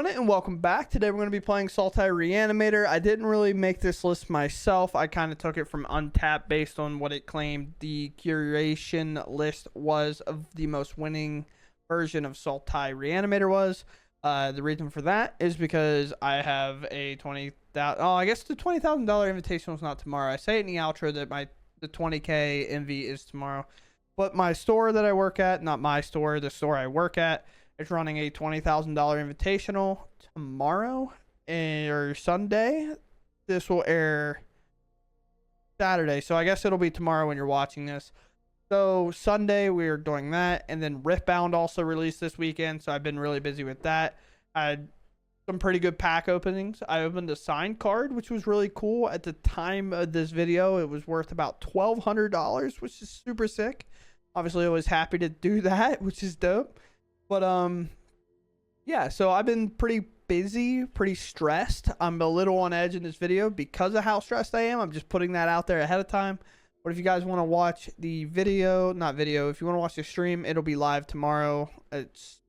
everyone, and welcome back. Today we're going to be playing Sultai Reanimator. I didn't really make this list myself. I kind of took it from Untapped based on what it claimed the curation list was of the most winning version of Sultai Reanimator was. The reason for that is because I have a I guess the $20,000 invitational is not tomorrow. I say it in the outro that the 20K MV is tomorrow. But my store that I work at, not my store, the store I work at, it's running a $20,000 invitational tomorrow or Sunday. This will air Saturday, so I guess it'll be tomorrow when you're watching this. So Sunday we're doing that, and then Riftbound also released this weekend, so I've been really busy with that. I had some pretty good pack openings. I opened a signed card, which was really cool. At the time of this video, it was worth about $1,200, which is super sick. Obviously, I was happy to do that, which is dope. But yeah, so I've been pretty busy, pretty stressed. I'm a little on edge in this video because of how stressed I am. I'm just putting that out there ahead of time. But if you guys want to watch the video, if you want to watch the stream, it'll be live tomorrow. It's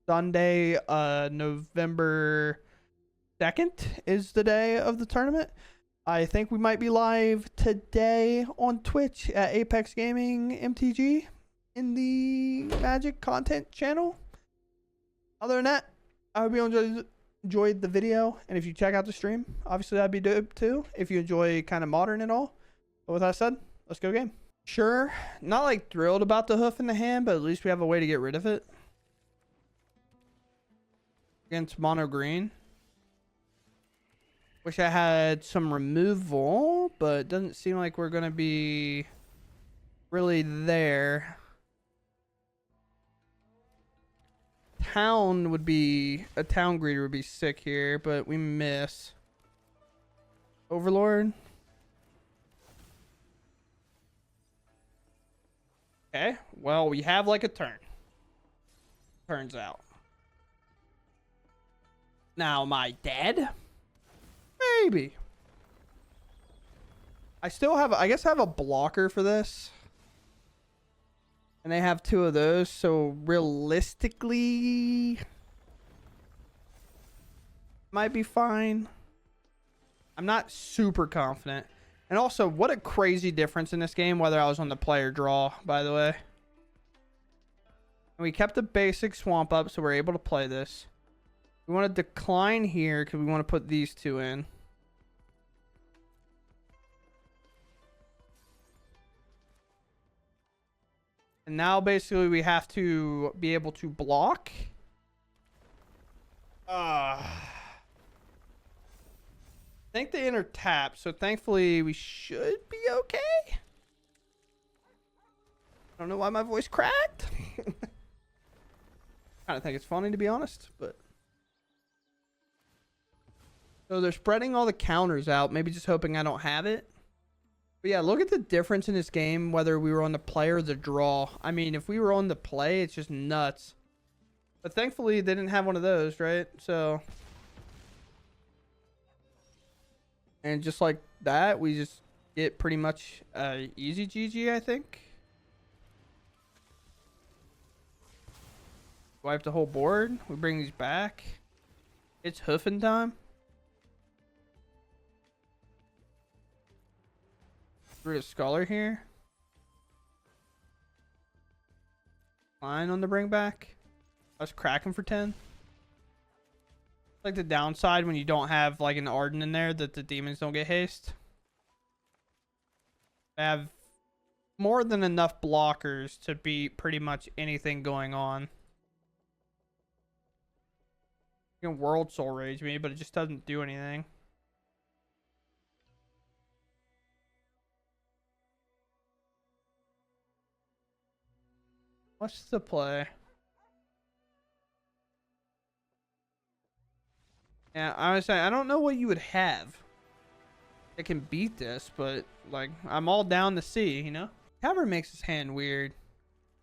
Sunday, November 2nd is the day of the tournament. I think we might be live today on Twitch at Apex Gaming MTG in the Magic content channel. Other than that, I hope you enjoyed the video, and if you check out the stream, obviously that'd be dope too, if you enjoy kind of modern and all. But with that said, let's go game. Sure, not like thrilled about the hoof in the hand, but at least we have a way to get rid of it. Against mono green. Wish I had some removal, but it doesn't seem like we're going to be really there. A town greeter would be sick here, but we miss. Overlord. Okay, well, we have like a turn. Turns out. Now, am I dead? Maybe. I still have, I guess I have a blocker for this. And they have two of those, so realistically might be fine. I'm not super confident. And also, what a crazy difference in this game, whether I was on the player draw, by the way. And we kept the basic swamp up, so we're able to play this. We want to decline here because we want to put these two in. And now basically we have to be able to block. I think they enter tap, so thankfully we should be okay. I don't know why my voice cracked. I don't think it's funny, to be honest, but so they're spreading all the counters out, maybe just hoping I don't have it. But yeah, look at the difference in this game, whether we were on the play or the draw. I mean, if we were on the play, it's just nuts. But thankfully, they didn't have one of those, right? So, and just like that, we just get pretty much easy GG, I think. Wipe the whole board. We bring these back. It's hoofing time. Rid of Scholar here. Line on the bring back. I was cracking for 10. Like the downside when you don't have like an Arden in there, that the demons don't get haste. I have more than enough blockers to beat pretty much anything going on. You can World Soul Rage me, but it just doesn't do anything. What's the play? Yeah, I was saying, I don't know what you would have. It can beat this, but like, I'm all down to see, you know? Cavern makes his hand weird.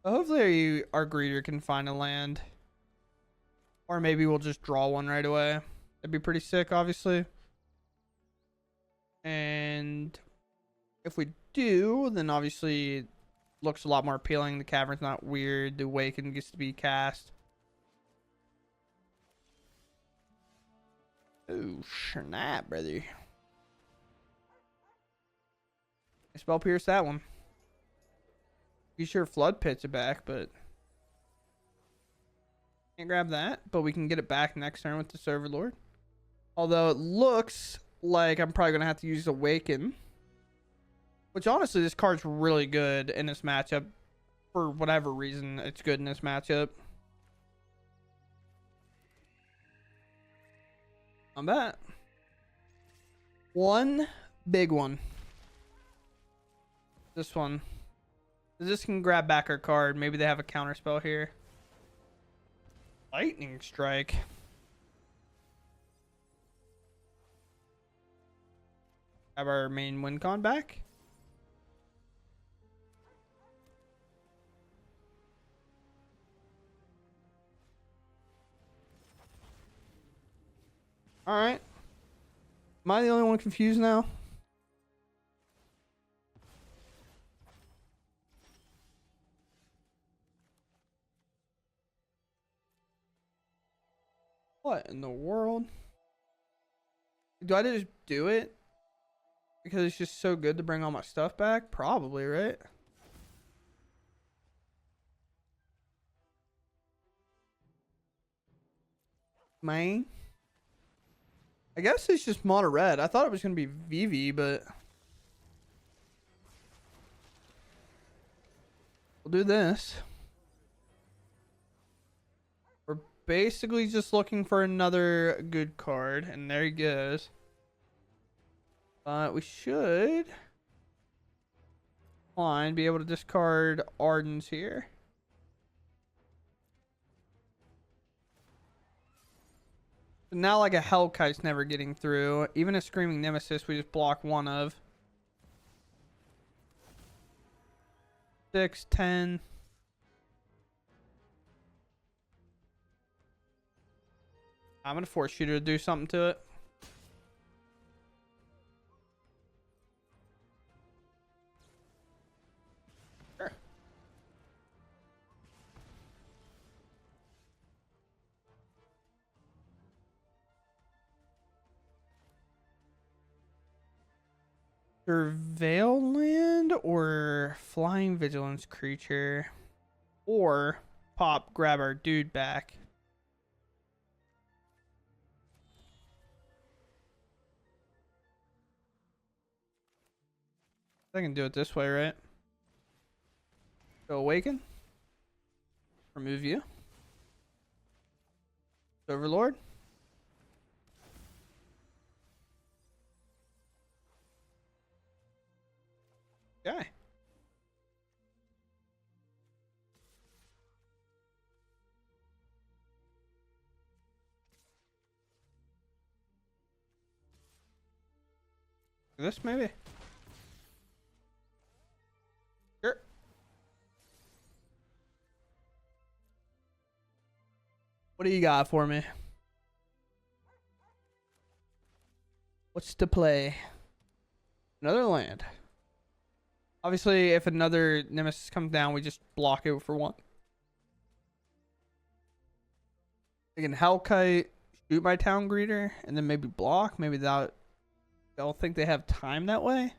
But hopefully our greeter can find a land. Or maybe we'll just draw one right away. That'd be pretty sick, obviously. And if we do, then obviously looks a lot more appealing. The Cavern's not weird. The Awaken gets to be cast. Oh, snap, brother. I spell pierce that one. Be sure flood pits are back, but can't grab that. But we can get it back next turn with the Server Lord. Although it looks like I'm probably gonna have to use Awaken, which honestly this card's really good in this matchup. For whatever reason, it's good in this matchup. On that. One big one. This one. This can grab back our card. Maybe they have a counter spell here. Lightning Strike. Have our main win con back. Alright. Am I the only one confused now? What in the world? Do I just do it? Because it's just so good to bring all my stuff back? Probably, right? Mine? I guess it's just mono red. I thought it was going to be VV, but we'll do this. We're basically just looking for another good card, and there he goes. We should fine be able to discard Ardens here. Now, like a Hellkite's never getting through. Even a Screaming Nemesis, we just block one of. 6, 10. I'm going to force you to do something to it. Sure. Surveil land or Flying Vigilance creature, or pop, grab our dude back. I can do it this way, right? Go Awaken. Remove you. Overlord. Okay. This maybe. Sure. What do you got for me? What's to play? Another land. Obviously, if another Nemesis comes down, we just block it for one. I can Hellkite, shoot my Town Greeter, and then maybe block. Maybe they'll think they have time that way.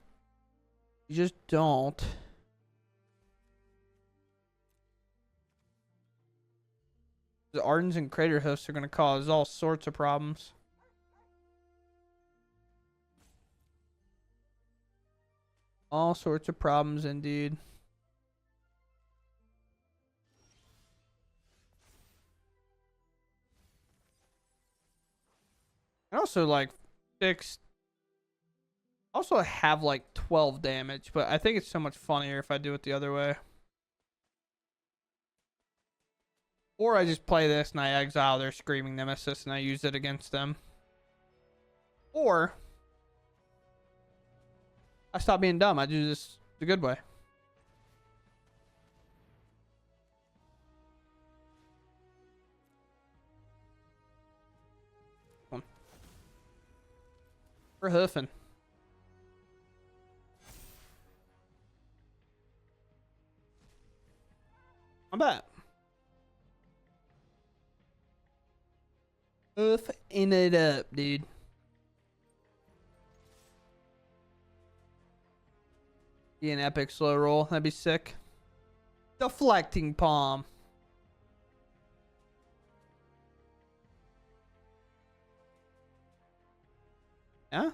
You just don't. The Ardens and Crater Hoofs are going to cause all sorts of problems. All sorts of problems indeed. And also like 6. Also I have like 12 damage, but I think it's so much funnier if I do it the other way. Or I just play this and I exile their Screaming Nemesis and I use it against them. Or I stop being dumb. I do this the good way. Come on. We're hoofing. I'm back. Hoofing it up, dude. Be an epic slow roll. That'd be sick. Deflecting palm. Yeah.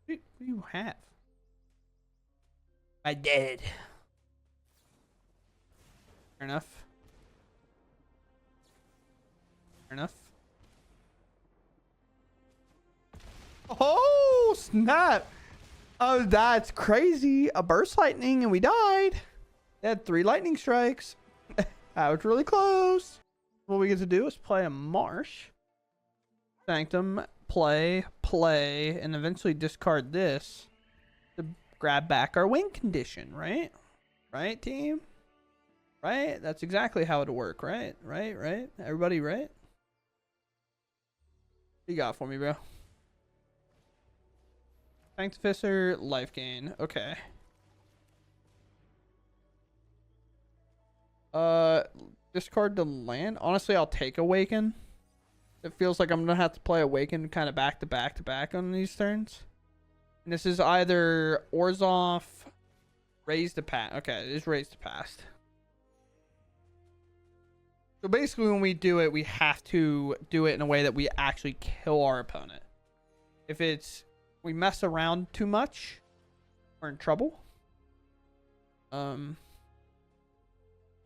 What do you have? I did. Fair enough. Fair enough. Oh, snap. Oh, that's crazy. A burst lightning and we died. They had 3 lightning strikes. That was really close. What we get to do is play a Marsh. Sanctum, play, and eventually discard this to grab back our win condition, right? Right, team? Right? That's exactly how it'll work, right? Right? Everybody, right? What you got for me, bro? Sanctificer, life gain. Okay. Discard the land. Honestly, I'll take Awaken. It feels like I'm gonna have to play Awaken kind of back to back on these turns. And this is either Orzhov, Raise the Past. Okay, it is Raise the Past. So basically when we do it, we have to do it in a way that we actually kill our opponent. If we mess around too much, we're in trouble.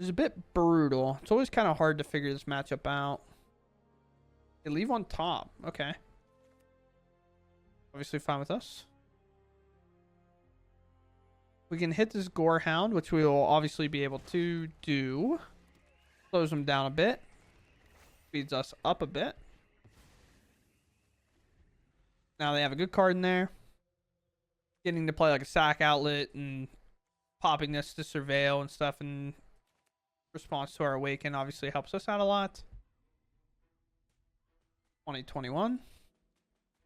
It's a bit brutal. It's always kind of hard to figure this matchup out. They leave on top. Okay. Obviously fine with us. We can hit this Gorehound, which we will obviously be able to do. Slows them down a bit. Speeds us up a bit. Now they have a good card in there. Getting to play like a sack outlet and popping this to surveil and stuff in response to our Awaken obviously helps us out a lot. 2021.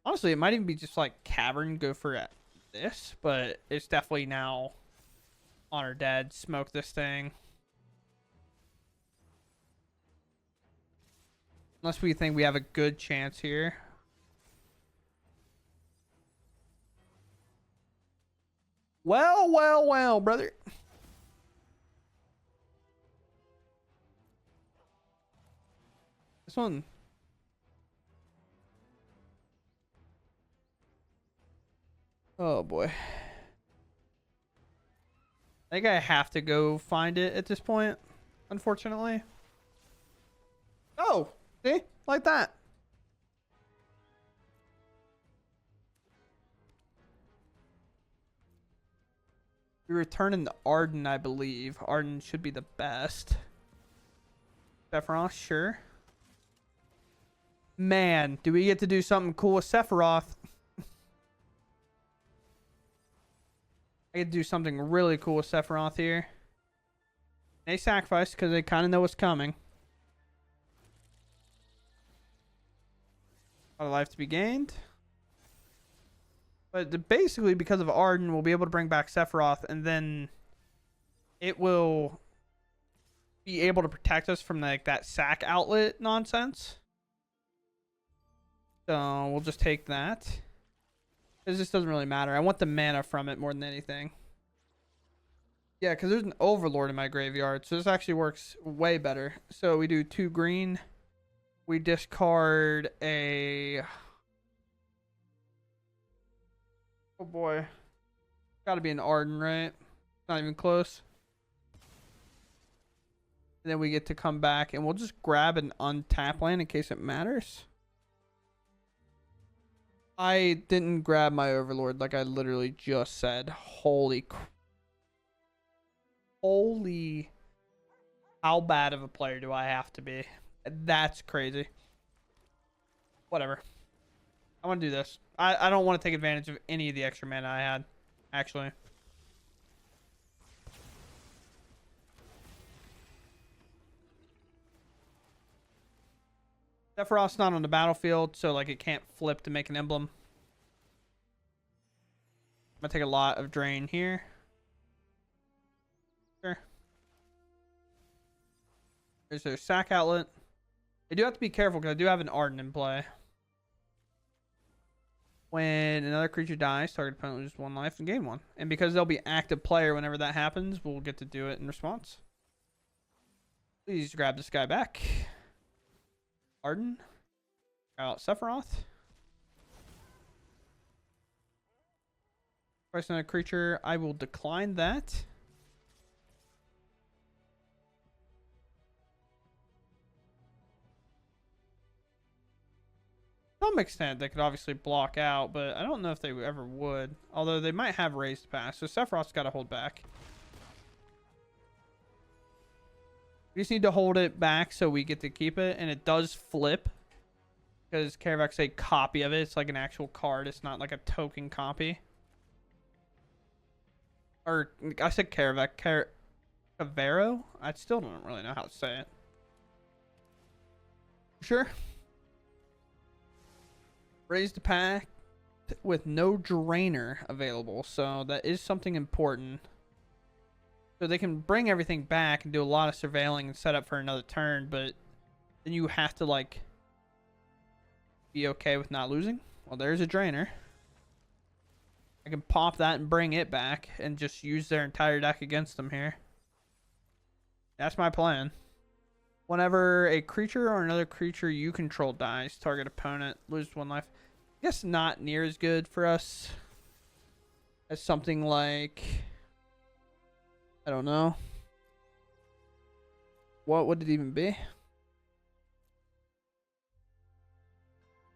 Honestly, it might even be just like Cavern, go for this, but it's definitely now Honor Dead, smoke this thing. Unless we think we have a good chance here. Well, brother. This one. Oh boy. I think I have to go find it at this point, unfortunately. Oh, see? Like that. We return in the Arden, I believe. Arden should be the best. Sephiroth, sure. Man, do we get to do something cool with Sephiroth? I get to do something really cool with Sephiroth here. They sacrifice because they kind of know what's coming. A lot of life to be gained. But basically, because of Arden, we'll be able to bring back Sephiroth, and then it will be able to protect us from like that sack outlet nonsense. So we'll just take that. Because this doesn't really matter. I want the mana from it more than anything. Yeah, because there's an Overlord in my graveyard, so this actually works way better. So we do 2 green. We discard a... Oh boy. Gotta be an Arden, right? Not even close. And then we get to come back and we'll just grab an untap land in case it matters. I didn't grab my Overlord like I literally just said. Holy how bad of a player do I have to be? That's crazy. Whatever. I want to do this. I don't want to take advantage of any of the extra mana I had, actually. Sephiroth's not on the battlefield, so like it can't flip to make an emblem. I'm gonna take a lot of drain here. Sure. There's their sack outlet. I do have to be careful because I do have an Arden in play. When another creature dies, target opponent loses 1 life and gain 1. And because they'll be active player whenever that happens, we'll get to do it in response. Please grab this guy back. Arden. Out Sephiroth. Price another creature. I will decline that. To some extent, they could obviously block out, but I don't know if they ever would. Although they might have raised pass, so Sephiroth's got to hold back. We just need to hold it back so we get to keep it, and it does flip. Because Karavak's a copy of it. It's like an actual card. It's not like a token copy. Or, I said Karavak. Cavero? I still don't really know how to say it. Sure. Raised the pack with no drainer available. So that is something important. So they can bring everything back and do a lot of surveilling and set up for another turn. But then you have to, like, be okay with not losing. Well, there's a drainer. I can pop that and bring it back and just use their entire deck against them here. That's my plan. Whenever a creature or another creature you control dies, target opponent loses 1 life. I guess not near as good for us as something like, I don't know. What would it even be?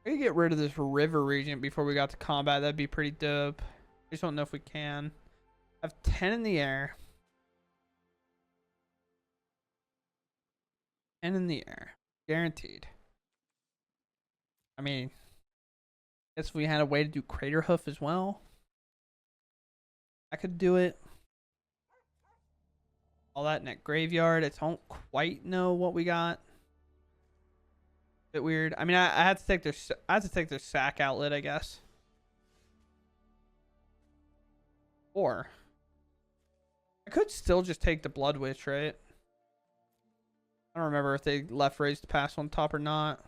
I could get rid of this river regent before we got to combat. That'd be pretty dope. I just don't know if we can. I have 10 in the air. 10 in the air. Guaranteed. I mean, guess we had a way to do Crater Hoof as well. I could do it. All that in that graveyard. I don't quite know what we got. Bit weird. I mean, I had to take their sack outlet, I guess. Or I could still just take the Blood Witch, right? I don't remember if they left raised pass on top or not.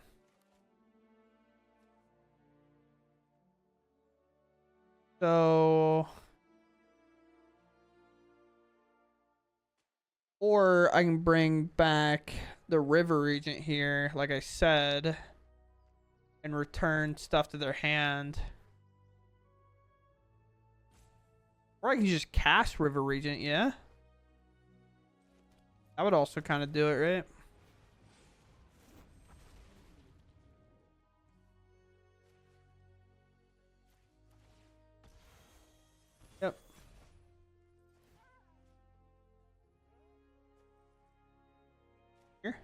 So, or I can bring back the River Regent here, like I said, and return stuff to their hand. Or I can just cast River Regent, yeah? That would also kind of do it, right? Yep. Here.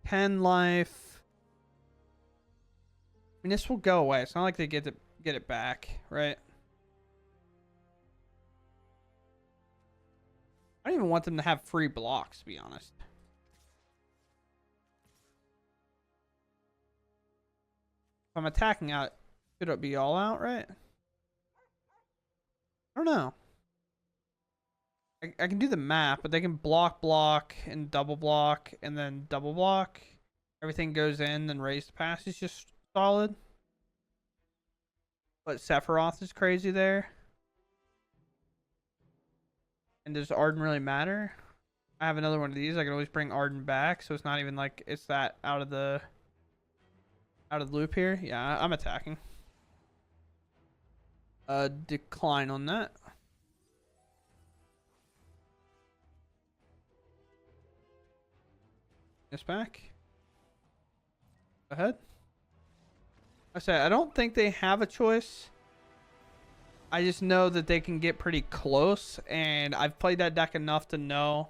Ten life. I mean, this will go away. It's not like they get it back, right? I don't even want them to have free blocks, to be honest. If I'm attacking out, should it be all out, right? I don't know. I can do the map, but they can block, and double block, and then double block. Everything goes in, then raised pass is just solid. But Sephiroth is crazy there. And does Arden really matter? I have another one of these. I can always bring Arden back, so it's not even like it's that out of the loop here. Yeah, I'm attacking. Decline on that. This back. Go ahead. I said I don't think they have a choice. I just know that they can get pretty close, and I've played that deck enough to know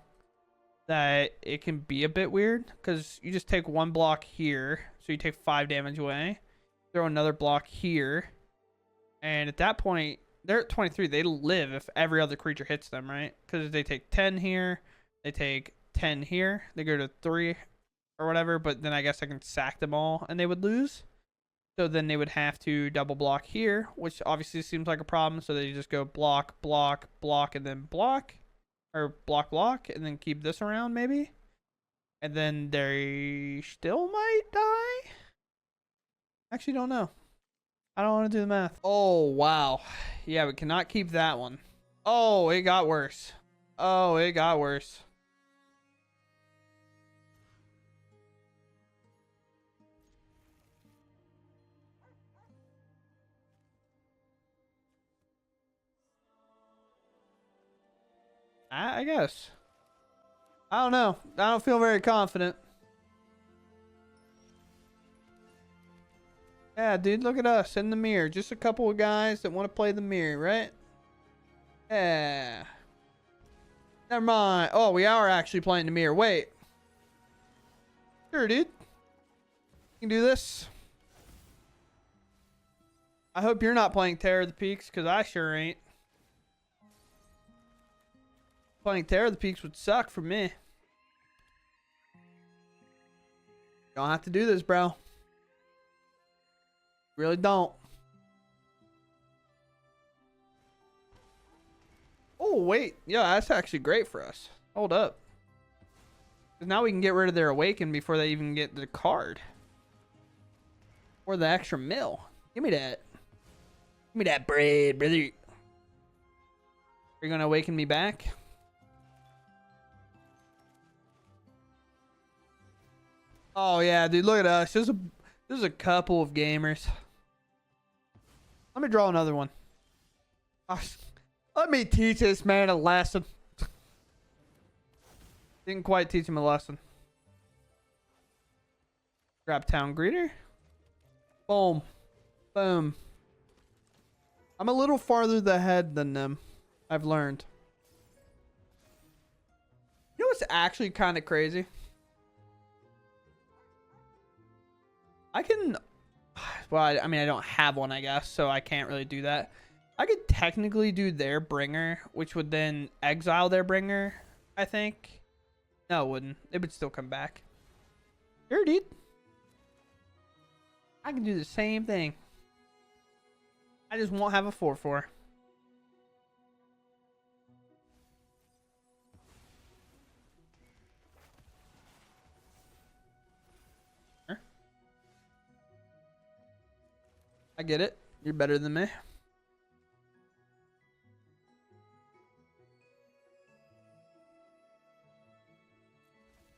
that it can be a bit weird, because you just take one block here, so you take 5 damage away, throw another block here, and at that point they're at 23. They live if every other creature hits them, right? Because they take 10 here, they take 10 here, they go to 3 or whatever, but then I guess I can sack them all and they would lose. So then they would have to double block here, which obviously seems like a problem. So they just go block, block, block, and then block. Or block, block, and then keep this around maybe. And then they still might die? Actually, don't know. I don't want to do the math. Oh, wow. Yeah, we cannot keep that one. Oh, it got worse. Oh, it got worse. I guess. I don't know. I don't feel very confident. Yeah, dude, look at us in the mirror. Just a couple of guys that want to play the mirror, right? Yeah. Never mind. Oh, we are actually playing the mirror. Wait. Sure, dude. You can do this. I hope you're not playing Terror of the Peaks, because I sure ain't. Playing Terror of the Peaks would suck for me. Don't have to do this, bro. Really don't. Oh, wait. Yeah, that's actually great for us. Hold up. Because now we can get rid of their Awaken before they even get the card. Or the extra mill. Give me that. Give me that bread, brother. Are you going to Awaken me back? Oh, yeah, dude. Look at us. There's a couple of gamers. Let me draw another one. Let me teach this man a lesson. Didn't quite teach him a lesson. Grab Town Greeter. Boom. Boom. I'm a little farther ahead than them. I've learned. You know what's actually kind of crazy? I can... Well, I mean, I don't have one, I guess, so I can't really do that. I could technically do their bringer, which would then exile their bringer, I think. No, it wouldn't. It would still come back. Sure, dude. I can do the same thing. I just won't have a 4/4. I get it. You're better than me.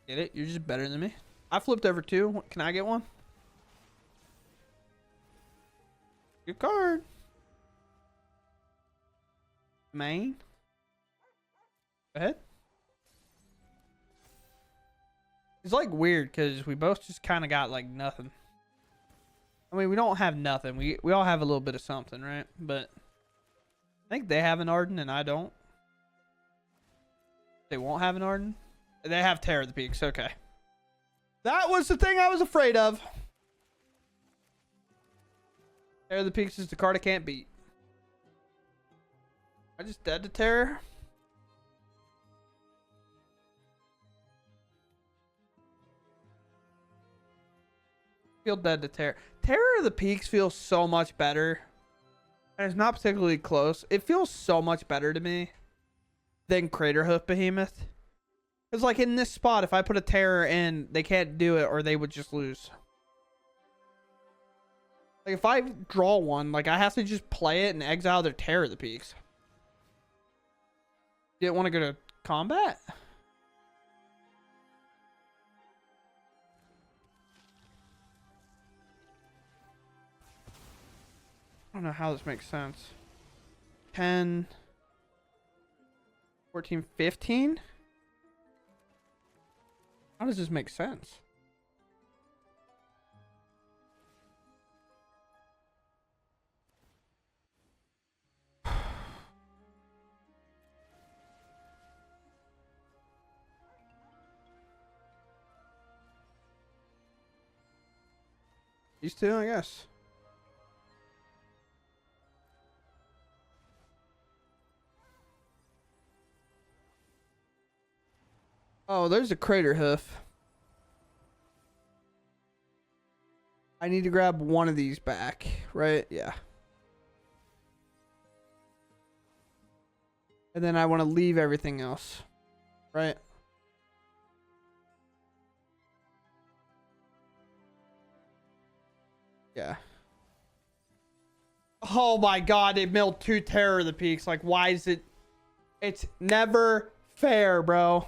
Get it? You're just better than me. I flipped over 2. Can I get one? Good card. Main. Go ahead. It's like weird because we both just kind of got like nothing. I mean, we don't have nothing. We all have a little bit of something, right? But I think they have an Arden and I don't. They won't have an Arden. They have Terror of the Peaks. Okay. That was the thing I was afraid of. Terror of the Peaks is the card I can't beat. I just dead to Terror. Feel dead to Terror. Terror of the Peaks feels so much better. And it's not particularly close. It feels so much better to me than Craterhoof Behemoth. Because like in this spot, if I put a Terror in, they can't do it or they would just lose. Like if I draw one, like I have to just play it and exile their Terror of the Peaks. Didn't want to go to combat? I don't know how this makes sense. 10, 14, 15? How does this make sense? These two, I guess. Oh, there's a Craterhoof. I need to grab one of these back, right? Yeah. And then I want to leave everything else, right? Yeah. Oh my god, they milled 2 Terror of the Peaks. Like, why is it... It's never fair, bro.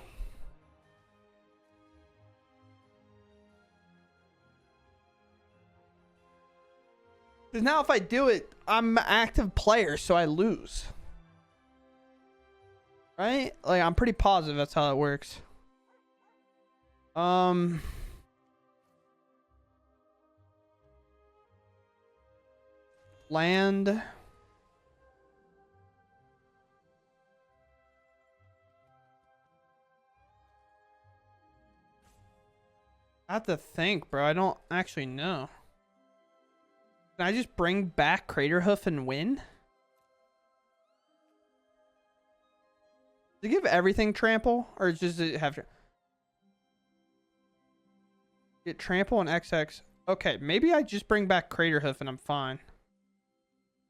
Because now if I do it, I'm an active player, so I lose. Right? Like, I'm pretty positive that's how it works. Land. I have to think, bro. I don't actually know. Can I just bring back Craterhoof and win? Does it give everything trample? Or does it have... Get trample and XX. Okay, maybe I just bring back Craterhoof and I'm fine.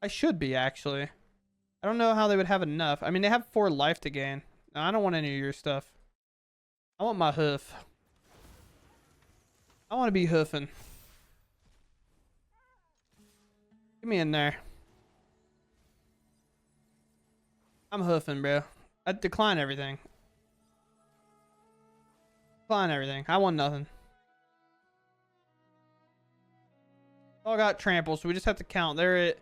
I should be, actually. I don't know how they would have enough. I mean, they have 4 life to gain. No, I don't want any of your stuff. I want my hoof. I want to be hoofing. Get me in there. I'm hoofing, bro. I decline everything. Decline everything. I want nothing. All got trample, so we just have to count. They're at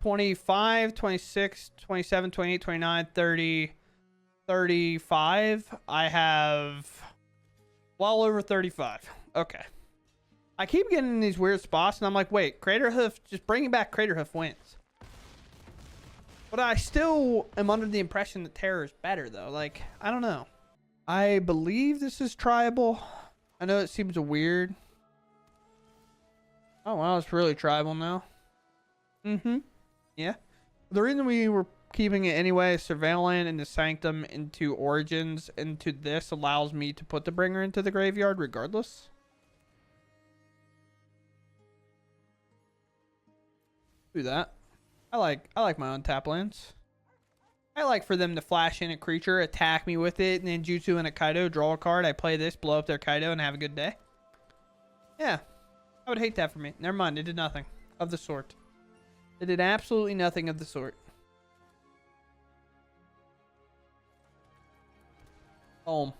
25, 26, 27, 28, 29, 30, 35. I have well over 35. Okay. I keep getting in these weird spots, and I'm like, wait, Craterhoof, just bringing back Craterhoof wins. But I still am under the impression that Terror is better, though. Like, I don't know. I believe this is tribal. I know it seems weird. Oh, wow, it's really tribal now. Mm-hmm. Yeah. The reason we were keeping it anyway is Surveillant into Sanctum into Origins into this allows me to put the Bringer into the graveyard regardless. Do that. I like my untap lands. I like for them to flash in a creature, attack me with it, and then Jutsu and a Kaido, draw a card. I play this, blow up their Kaido, and have a good day. Yeah. I would hate that for me. Never mind. It did nothing of the sort. It did absolutely nothing of the sort. Boom.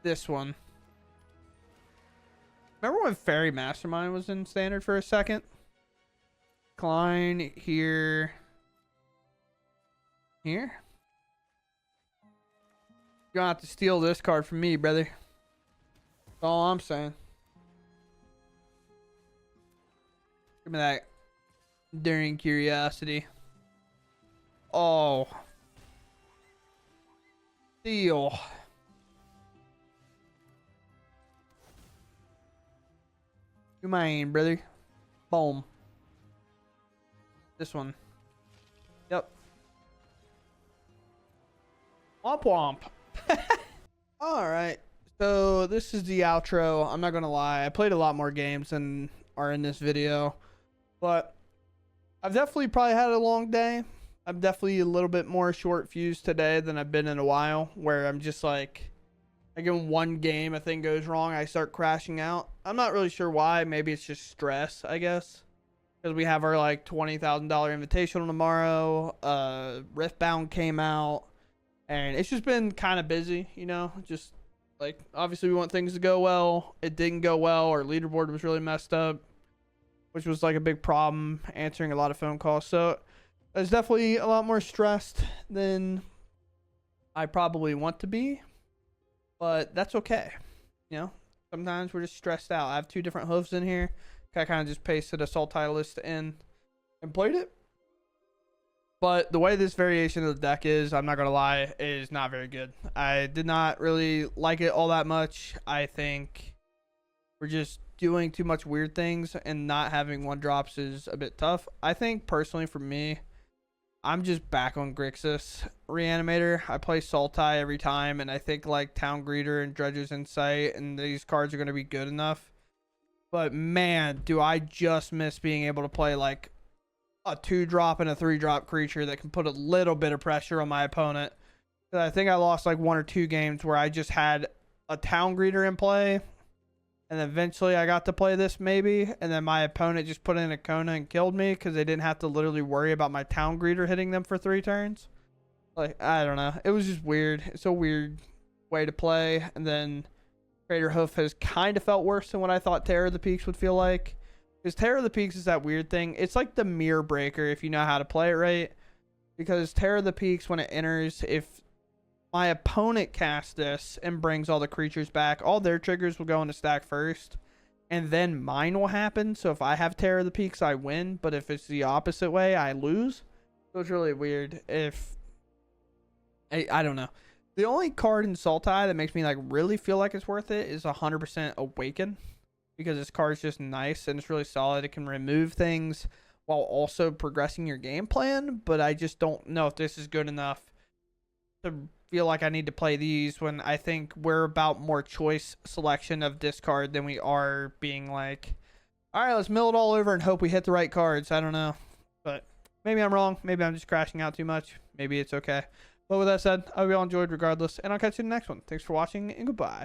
This one. Remember when Fairy Mastermind was in standard for a second? Decline here. Here? You're gonna have to steal this card from me, brother. That's all I'm saying. Give me that Enduring Curiosity. Oh. Steal. You mine, brother. Boom. This one. Yep. Womp womp. Alright. So this is the outro. I'm not gonna lie. I played a lot more games than are in this video. But I've definitely probably had a long day. I'm definitely a little bit more short fused today than I've been in a while. Where I'm just like, I get one game, a thing goes wrong, I start crashing out. I'm not really sure why. Maybe it's just stress, I guess. Because we have our like $20,000 invitational tomorrow. Riftbound came out. And it's just been kind of busy, you know. Just like, obviously we want things to go well. It didn't go well. Our leaderboard was really messed up, which was like a big problem, answering a lot of phone calls. So I was definitely a lot more stressed than I probably want to be. But that's okay. You know, sometimes we're just stressed out. I have 2 different hoofs in here. I kind of just pasted a Sultai list in and played it. But the way this variation of the deck is, I'm not going to lie, is not very good. I did not really like it all that much. I think we're just doing too much weird things, and not having 1-drops is a bit tough. I think, personally, for me, I'm just back on Grixis Reanimator. I play Sultai every time, and I think like Town Greeter and Dredger's Insight and these cards are going to be good enough But man, do I just miss being able to play like a 2-drop and a 3-drop creature that can put a little bit of pressure on my opponent. I think I lost like 1 or 2 games where I just had a town greeter in play, and then eventually I got to play this maybe, and then my opponent just put in a Kona and killed me because they didn't have to literally worry about my town greeter hitting them for 3 turns. Like, I don't know. It was just weird. It's a weird way to play. And then Crater Hoof has kind of felt worse than what I thought Terror of the Peaks would feel like. Because Terror of the Peaks is that weird thing. It's like the mirror breaker if you know how to play it right. Because Terror of the Peaks, when it enters, if my opponent casts this and brings all the creatures back, all their triggers will go into stack first. And then mine will happen. So if I have Terror of the Peaks, I win. But if it's the opposite way, I lose. So it's really weird. I don't know. The only card in Sultai that makes me like really feel like it's worth it is 100% Awaken. Because this card's just nice and it's really solid. It can remove things while also progressing your game plan. But I just don't know if this is good enough to feel like I need to play these when I think we're about more choice selection of discard than we are being like, all right, let's mill it all over and hope we hit the right cards. I don't know. But maybe I'm wrong. Maybe I'm just crashing out too much. Maybe it's okay. But with that said, I hope you all enjoyed regardless. And I'll catch you in the next one. Thanks for watching and goodbye.